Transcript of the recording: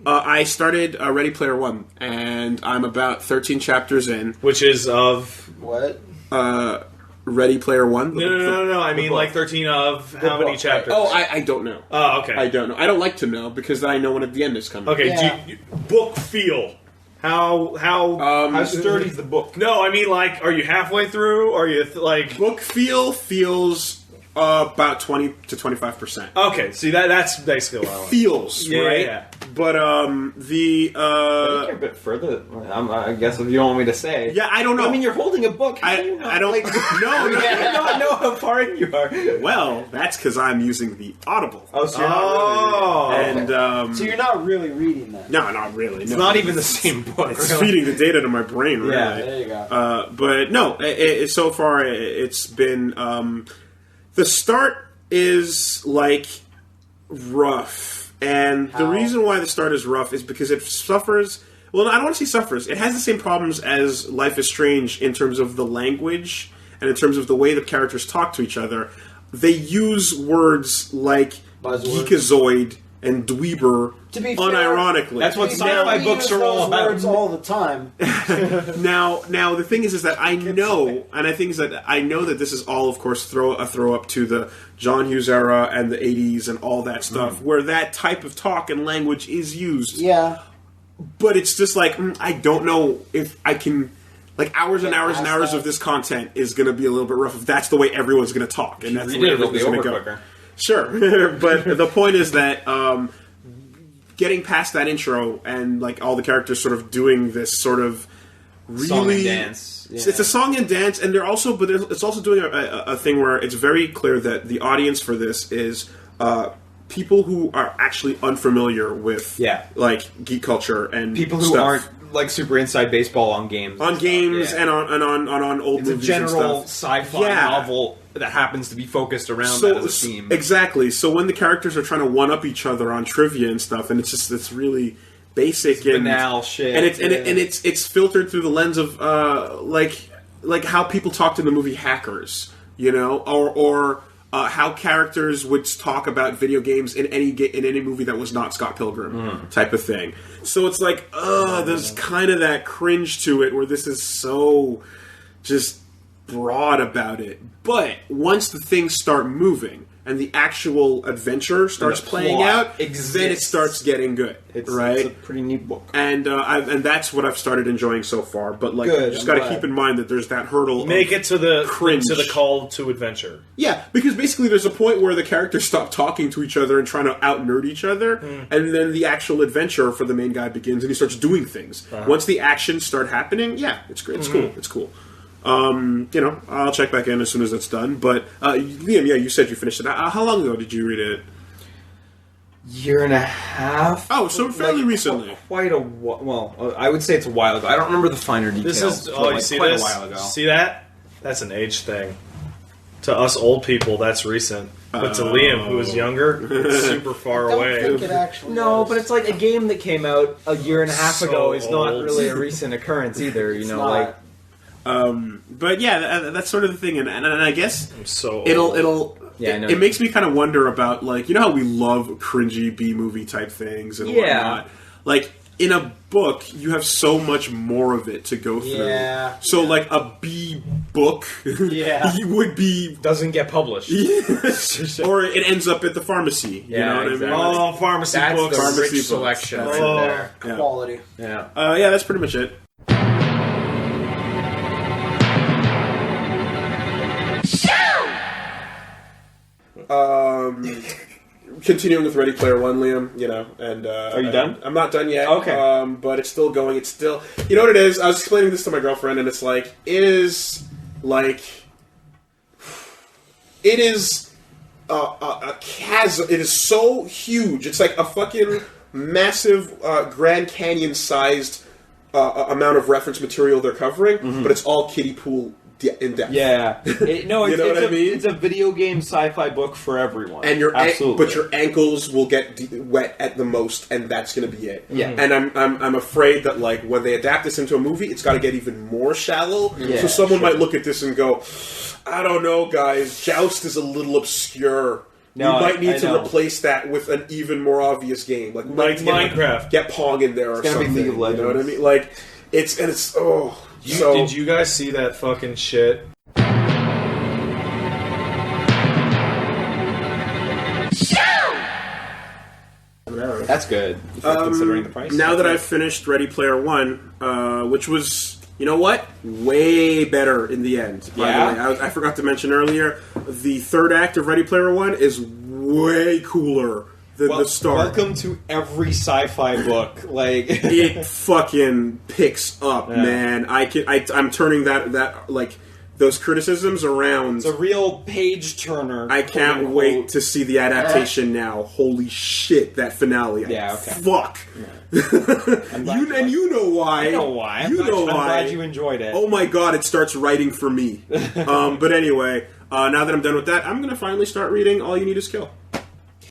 I started Ready Player One, and I'm about 13 chapters in. Which is of... What? Ready Player One? No. I mean, like 13 of how many chapters? Oh, I don't know. Oh, okay. I don't know. I don't like to know, because I know when the end is coming. Okay, Yeah. book feel. How sturdy is the book? No, I mean, like, are you halfway through? Or are you, like... Book feels about 20 to 25%. Okay, see, that's basically what I want. Feels, right? Yeah. But, I think you're a bit further, I guess, if you want me to say. Yeah, I don't know. I mean, you're holding a book. How do you not, I don't... like, No. I don't know how far in you are. Well, that's because I'm using the Audible. Oh, so you're not really And, So you're not really reading that? No, not really. It's not even the same book. It's feeding the data to my brain, really. Yeah, there you go. But no, so far it's been... the start is, like, rough. And the reason why the start is rough is because it suffers... Well, I don't want to say suffers. It has the same problems as Life is Strange in terms of the language and in terms of the way the characters talk to each other. They use words like geekazoid and dweeber To be fair, unironically. That's what sci-fi books are all about. Words all the time. Now, the thing is that I know, and I think is that I know that this is all, of course, throw up to the John Hughes era and the 80s and all that stuff, where that type of talk and language is used. Yeah. But it's just like, I don't know if I can... Like, hours and hours and hours of this content is going to be a little bit rough if that's the way everyone's going to talk. And that's the way everyone's going to go. Quicker. Sure. But the point is that getting past that intro and, like, all the characters sort of doing this sort of really... Song and dance. Yeah. It's a song and dance, and they're also... But it's also doing a thing where it's very clear that the audience for this is... people who are actually unfamiliar with, like, geek culture and people who stuff. aren't like super inside baseball on games, and on old it's movies a general and stuff. sci-fi novel that happens to be focused around that as a theme. Exactly. So when the characters are trying to one up each other on trivia and stuff, and it's really basic and banal shit, and it's filtered through the lens of like how people talked in the movie Hackers, you know, or how characters would talk about video games in any movie that was not Scott Pilgrim type of thing. So it's like, there's kind of that cringe to it where this is so just broad about it. But once the things start moving and the actual adventure starts playing out, then it starts getting good. Right? It's a pretty neat book, and that's what I've started enjoying so far. But like, you just got to keep in mind that there's that hurdle. Make it to the cringe. to the call to adventure. Yeah, because basically there's a point where the characters stop talking to each other and trying to out-nerd each other, and then the actual adventure for the main guy begins, and he starts doing things. Once the actions start happening, it's great. It's cool. It's cool. I'll check back in as soon as it's done. But Liam, you said you finished it. How long ago did you read it? Year and a half. Oh, so fairly recently. Quite a well, I would say it's a while ago. I don't remember the finer details. This is but you see quite this? a while ago. See that? That's an age thing. To us old people, that's recent. But to Liam, who is younger, it's super far away. I don't think it actually No, is. but it's like a game that came out a year and a half So ago is not old. really a recent occurrence either. You know, not. like. But yeah, that's sort of the thing, and I guess I'm so it'll Yeah, I know. it makes me kind of wonder about, like, you know how we love cringy B-movie type things and whatnot. Like, in a book, you have so much more of it to go through. Yeah. So, like, a B book would be... doesn't get published. or it ends up at the pharmacy. Yeah, you know what exactly. I mean? Oh, pharmacy That's books. the Pharmacy rich books. selection That's right it. there. Yeah. Quality. Yeah. Yeah, that's pretty much it. Continuing with Ready Player One, Liam, and... Are you done? I'm not done yet. Okay. But it's still going. It's still... You know what it is? I was explaining this to my girlfriend, and it's like... It is a chasm. It is so huge. It's like a fucking massive Grand Canyon-sized amount of reference material they're covering, but it's all kiddie pool in depth. Yeah. You know what I mean? It's a video game sci-fi book for everyone. And Absolutely. but your ankles will get wet at the most, and that's going to be it. Yeah. And I'm afraid that, like, when they adapt this into a movie, it's got to get even more shallow. Yeah, so someone might look at this and go, I don't know, guys, Joust is a little obscure. No, we might need I to know. replace that with an even more obvious game, like we might need to Minecraft. Get Pong in there or gonna be something. League of You know what I Legends. mean? Like it's Did you guys see that fucking shit? That's good. Considering the price. Now that I've finished Ready Player One, which was, you know what, way better in the end. By Yeah? the way, I forgot to mention earlier, the third act of Ready Player One is way cooler than the start. Welcome to every sci-fi book. Like It fucking picks up, man. I'm turning that like those criticisms around. it's a real page turner. I can't wait to see the adaptation now. Holy shit, that finale. Yeah, okay. Fuck. You know why. I know why. You know I'm why. glad you enjoyed it. Oh my god, it starts writing for me. But anyway, now that I'm done with that, I'm going to finally start reading All You Need Is Kill.